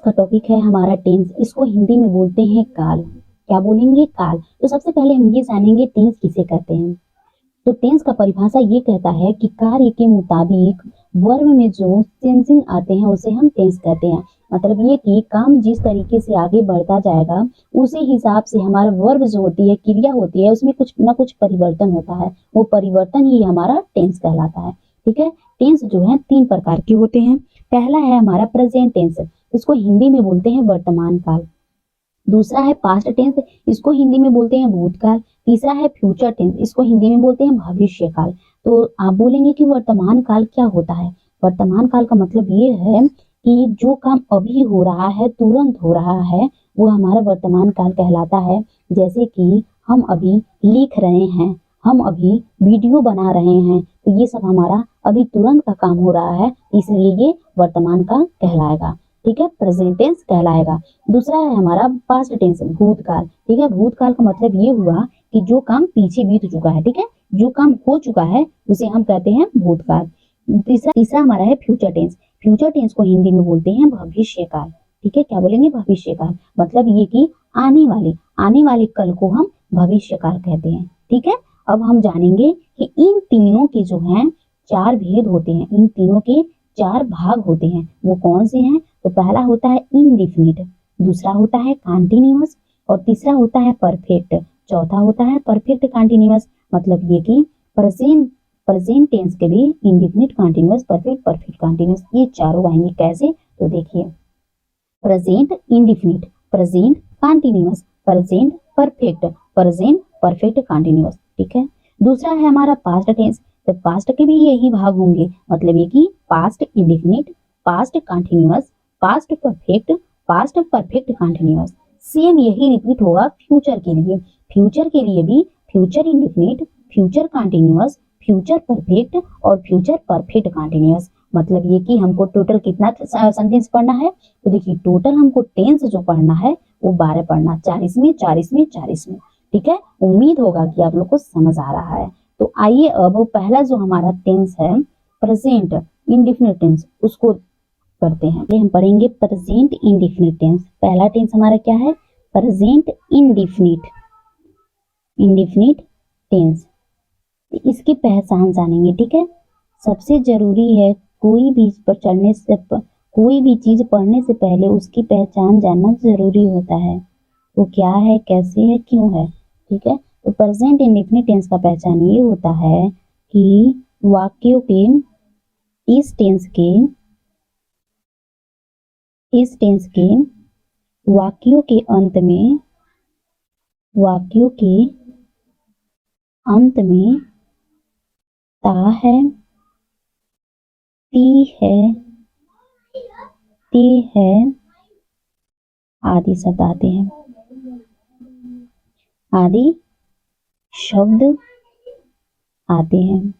का टॉपिक है हमारा टेंस। इसको हिंदी में बोलते हैं काल। क्या बोलेंगे? काल। तो सबसे पहले हम ये जानेंगे टेंस किसे कहते हैं। तो टेंस का परिभाषा ये कहता है कि कार्य के मुताबिक वर्ब में जो चेंजिंग आते हैं उसे हम टेंस कहते हैं। मतलब ये कि काम जिस तरीके से आगे बढ़ता जाएगा उसी हिसाब से हमारा वर्ब जो होती है, क्रिया होती है, उसमें कुछ ना कुछ परिवर्तन होता है। वो परिवर्तन ही हमारा टेंस कहलाता है। ठीक है। टेंस जो है 3 प्रकार के होते हैं। पहला है हमारा प्रेजेंट टेंस। इसको हिंदी में बोलते हैं वर्तमान काल। दूसरा है पास्ट टेंस। इसको हिंदी में बोलते हैं भूतकाल। तीसरा है फ्यूचर टेंस। इसको हिंदी में बोलते हैं भविष्य काल। तो आप बोलेंगे कि वर्तमान काल क्या होता है? वर्तमान काल का मतलब ये है कि जो काम अभी हो रहा है, तुरंत हो रहा है, वो हमारा वर्तमान काल कहलाता है। जैसे कि हम अभी लिख रहे हैं, हम अभी वीडियो बना रहे हैं, तो ये सब हमारा अभी तुरंत का काम हो रहा है, इसलिए ये वर्तमान काल कहलाएगा। ठीक है, प्रेजेंट टेंस कहलाएगा। दूसरा है हमारा पास्ट टेंस, भूतकाल। ठीक है, भूतकाल का मतलब ये हुआ कि जो काम पीछे बीत चुका है। ठीक है, जो काम हो चुका है उसे हम कहते हैं भूतकाल। तीसरा हमारा है फ्यूचर टेंस। फ्यूचर टेंस को हिंदी में बोलते हैं भविष्य काल। ठीक है, क्या बोलेंगे? भविष्य काल। मतलब ये कि आने वाले कल को हम भविष्य काल कहते हैं। ठीक है, अब हम जानेंगे कि इन तीनों के जो हैं 4 भेद होते हैं, इन तीनों के 4 भाग होते हैं। वो कौन से हैं? तो पहला होता है इनडिफिनिट, दूसरा होता है कॉन्टिन्यूअस, और तीसरा होता है परफेक्ट, चौथा होता है परफेक्ट कॉन्टिन्यूअस। मतलब ये कि प्रेजेंट टेंस के लिए indefinite, continuous, perfect, perfect continuous, ये चारों आएंगे। कैसे? तो देखिए, present indefinite, present continuous, present perfect, present perfect continuous. ठीक है। दूसरा है हमारा पास्ट टेंस। तो पास्ट के भी यही भाग होंगे। मतलब ये कि past indefinite, past continuous, past perfect, past perfect continuous. Same यही रिपीट होगा फ्यूचर के लिए। फ्यूचर के लिए भी future indefinite, future continuous, future perfect और फ्यूचर परफेक्ट कॉन्टिन्यूअस। मतलब ये कि हमको टोटल कितना सेंटेंस पढ़ना है? तो देखिए, टोटल हमको टेंस जो पढ़ना है वो 12 पढ़ना, 4 इसमें, 4 इसमें, 4 इसमें। ठीक है, उम्मीद होगा कि आप लोग को समझ आ रहा है। तो आइए अब पहला जो हमारा टेंस है प्रेजेंट इंडिफिनिट टेंस, उसको करते हैं। हम पढ़ेंगे प्रेजेंट इंडिफिनिट टेंस। पहला टेंस हमारा क्या है? Present indefinite tense. इसकी पहचान जानेंगे। ठीक है, सबसे जरूरी है कोई भी चीज पढ़ने से पहले उसकी पहचान जानना जरूरी होता है। वो क्या है, कैसे है, क्यों है। ठीक है, तो प्रेजेंट इंडिफिनिट टेंस का पहचान ये होता है कि वाक्यों के इस टेंस के वाक्यों के अंत में ता है, ती है, ते है आदि शब्द आते हैं, आदि शब्द आते हैं।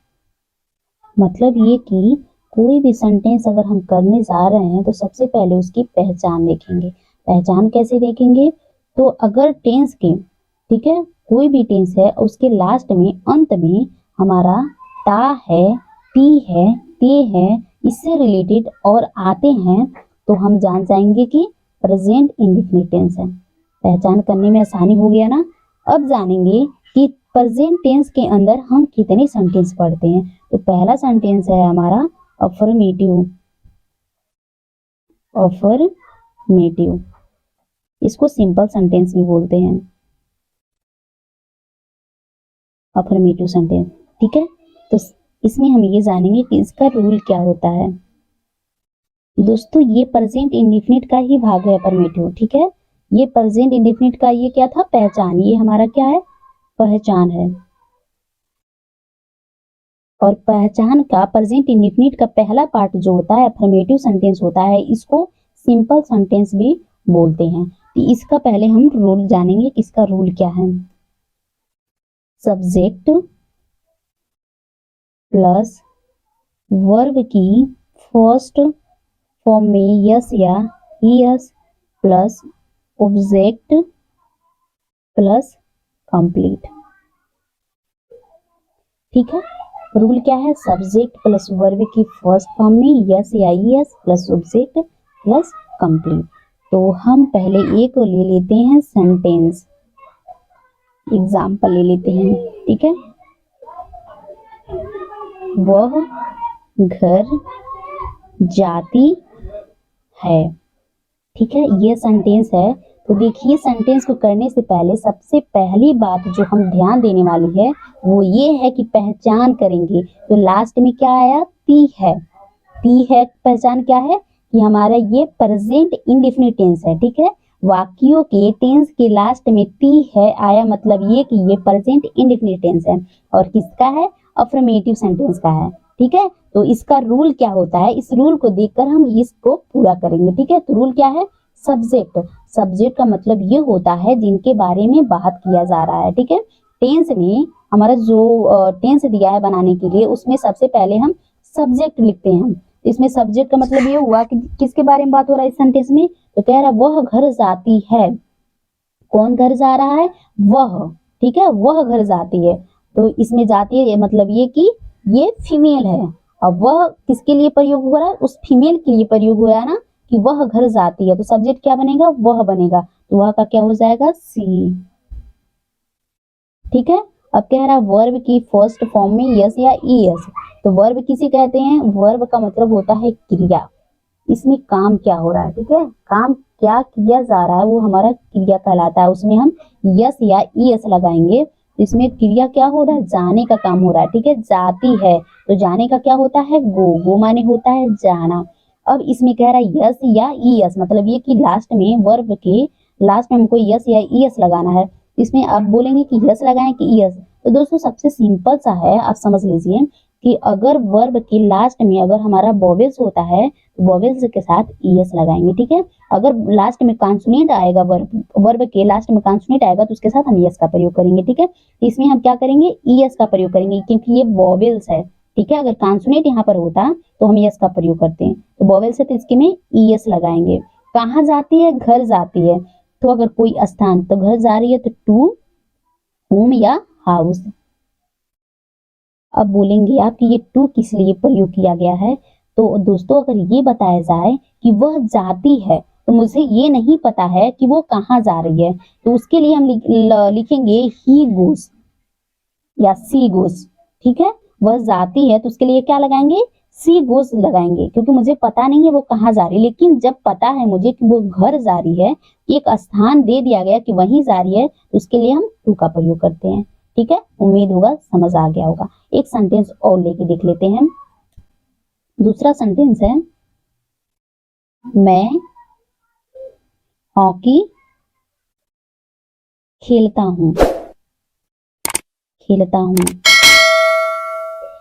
मतलब ये कि कोई भी सेंटेंस अगर हम करने जा रहे हैं तो सबसे पहले उसकी पहचान देखेंगे। पहचान कैसे देखेंगे? तो अगर टेंस के, ठीक है, कोई भी टेंस है, उसके लास्ट में, अंत में हमारा ता है, ती है, ते है, इससे रिलेटेड और आते हैं, तो हम जान जाएंगे कि प्रेजेंट इंडिफिनिट टेंस है। पहचान करने में आसानी हो गया ना। अब जानेंगे कि प्रेजेंट टेंस के अंदर हम कितने सेंटेंस पढ़ते हैं। तो पहला सेंटेंस है हमारा अफर्मेटिव। इसको सिंपल सेंटेंस भी बोलते हैं, अफर्मेटिव सेंटेंस। ठीक है, तो इसमें हम ये जानेंगे कि इसका रूल क्या होता है। दोस्तों, ये प्रेजेंट इंडिफिनिट का ही भाग है अफर्मेटिव। ठीक है, ये प्रेजेंट इंडिफिनिट का ये क्या था? पहचान। ये हमारा क्या है? पहचान है। और पहचान का प्रेजेंट इंडिफिनिट का पहला पार्ट जो होता है अफर्मेटिव सेंटेंस होता है, इसको सिंपल सेंटेंस भी बोलते हैं। तो इसका पहले हम रूल जानेंगे कि इसका रूल क्या है। सब्जेक्ट प्लस वर्ब की फर्स्ट फॉर्म में यस या ES plus object plus complete. ठीक है, रूल क्या है? सब्जेक्ट प्लस वर्ब की फर्स्ट फॉर्म में यस या ES plus object plus complete. तो हम पहले एक ले लेते हैं सेंटेंस, एग्जाम्पल ले लेते हैं, ठीक है। वह घर जाती है, ठीक है, ये सेंटेंस है। तो देखिए सेंटेंस को करने से पहले सबसे पहली बात जो हम ध्यान देने वाली है वो ये है कि पहचान करेंगे। तो लास्ट में क्या आया, ती है, ती है पहचान क्या है कि हमारा ये प्रेजेंट इंडेफिनिट टेंस है, ठीक है। वाक्यों के टेंस के लास्ट में ती है आया मतलब ये कि ये प्रेजेंट इंडेफिनिट टेंस है और किसका है, अफर्मेटिव सेंटेंस का है, ठीक है। तो इसका रूल क्या होता है, इस रूल को देखकर हम इसको पूरा करेंगे, ठीक है। तो रूल क्या है, सब्जेक्ट, सब्जेक्ट का मतलब ये होता है जिनके बारे में बात किया जा रहा है, ठीक है। टेंस में हमारा जो टेंस दिया है बनाने के लिए उसमें सबसे पहले हम सब्जेक्ट लिखते हैं। इसमें सब्जेक्ट का मतलब ये हुआ कि किसके बारे में बात हो रहा है इस सेंटेंस में, तो कह रहा है वह घर जाती है, कौन घर जा रहा है, वह, ठीक है, वह घर जाती है। तो इसमें जाती है ये मतलब ये कि ये फीमेल है और वह किसके लिए प्रयोग हो रहा है, उस फीमेल के लिए प्रयोग हो रहा है ना कि वह घर जाती है। तो सब्जेक्ट क्या बनेगा, वह बनेगा, तो वह का क्या हो जाएगा, सी, ठीक है। अब कह रहा है वर्ब की फर्स्ट फॉर्म में यस या ईएस। तो वर्ब किसे कहते हैं, वर्ब का मतलब होता है क्रिया, इसमें काम क्या हो रहा है, ठीक है, काम क्या किया जा रहा है वो हमारा क्रिया कहलाता है। उसमें हम यस या ईएस लगाएंगे। तो इसमें क्रिया क्या हो रहा है, जाने का काम हो रहा है, ठीक है, जाती है। तो जाने का क्या होता है, गो, गो माने होता है जाना। अब इसमें कह रहा है यस या ईएस मतलब ये कि लास्ट में वर्ब के लास्ट में हमको यस या ईएस लगाना है। इसमें आप बोलेंगे कि यस लगाएं कि ईएस, तो दोस्तों सबसे सिंपल सा है, आप समझ लीजिए कि अगर वर्ब के लास्ट में अगर हमारा वोवेल्स होता है तो वोवेल्स के साथ ईएस लगाएंगे, ठीक है। अगर लास्ट में कॉन्सोनेंट आएगा, वर्ब के लास्ट में कॉन्सोनेंट आएगा तो उसके साथ हम यस का प्रयोग करेंगे, ठीक है। तो इसमें हम क्या करेंगे, ईएस का प्रयोग करेंगे क्योंकि ये वोवेल्स है, ठीक है। अगर कॉन्सोनेंट यहाँ पर होता तो हम यस का प्रयोग करते हैं, तो वोवेल्स है तो इसके में ईएस लगाएंगे। कहाँ जाती है, घर जाती है। तो अगर कोई स्थान, तो घर जा रही है तो टू होम या हाउस। अब बोलेंगे आप कि ये टू किस लिए प्रयोग किया गया है। तो दोस्तों अगर ये बताया जाए कि वह जाती है तो मुझे ये नहीं पता है कि वो कहाँ जा रही है, तो उसके लिए हम लिखेंगे ही गोस या सी गोस, ठीक है। वह जाती है तो उसके लिए क्या लगाएंगे, सी गोस लगाएंगे क्योंकि मुझे पता नहीं है वो कहाँ जा रही है। लेकिन जब पता है मुझे कि वो घर जा रही है, एक स्थान दे दिया गया कि वहीं जा रही है, तो उसके लिए हम टू का प्रयोग करते हैं, ठीक है। उम्मीद होगा समझ आ गया होगा। एक सेंटेंस और लेके देख लेते हैं। दूसरा सेंटेंस है, मैं हॉकी खेलता हूँ, खेलता हूँ।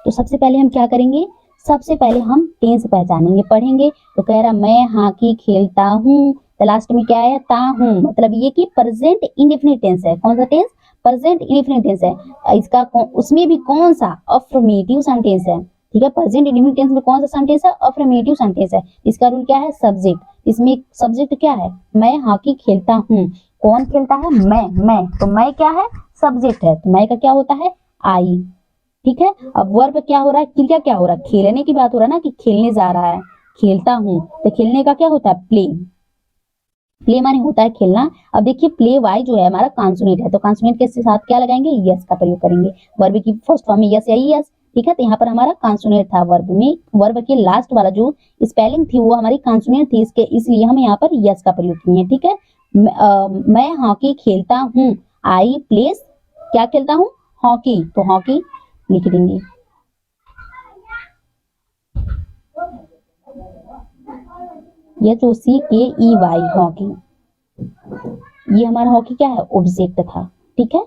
तो सबसे पहले हम क्या करेंगे, सबसे पहले हम टेंस पहचानेंगे, पढ़ेंगे। तो कह रहा मैं हॉकी खेलता हूँ, तो लास्ट में क्या है, ता हूँ, मतलब ये कि प्रेजेंट इंडेफिनिट टेंस है। कौन सा टेंस, प्रेजेंट इंडेफिनिट टेंस है। इसका उसमें भी कौन सा, अफर्मेटिव सेंटेंस है, ठीक है। प्रेजेंट इंडेफिनिट टेंस में कौन सा सेंटेंस है, अफर्मेटिव सेंटेंस है। इसका रूल क्या है, सब्जेक्ट। इसमें सब्जेक्ट क्या है, मैं हॉकी खेलता हूँ, कौन खेलता है, मैं, तो मैं क्या है, सब्जेक्ट है, तो मैं का क्या होता है, आई, ठीक है। अब वर्ब क्या हो रहा है, क्रिया क्या हो रहा है, खेलने की बात हो रहा है ना कि खेलने जा रहा है, खेलता हूँ। तो खेलने का क्या होता है, प्ले, प्ले माने होता है खेलना। अब देखिए प्ले वाई जो है हमारा कॉन्सोनेंट है, तो कॉन्सोनेंट के साथ क्या लगाएंगे, यस का प्रयोग करेंगे। वर्ब की फर्स्ट फॉर्म में यस या यस, ठीक है। तो यहाँ पर हमारा कॉन्सोनेंट था वर्ब में, वर्ब के लास्ट वाला जो स्पेलिंग थी वो हमारी कॉन्सोनेंट थी, इसके इसलिए हम यहाँ पर यस का प्रयोग किए, ठीक है। मैं हॉकी खेलता हूँ, आई प्लेस क्या खेलता हूँ, हॉकी, तो हॉकी लिख देंगे। एच ओ सी के ई वाई, हॉकी। ये हमारा हॉकी क्या है, ऑब्जेक्ट था, ठीक है।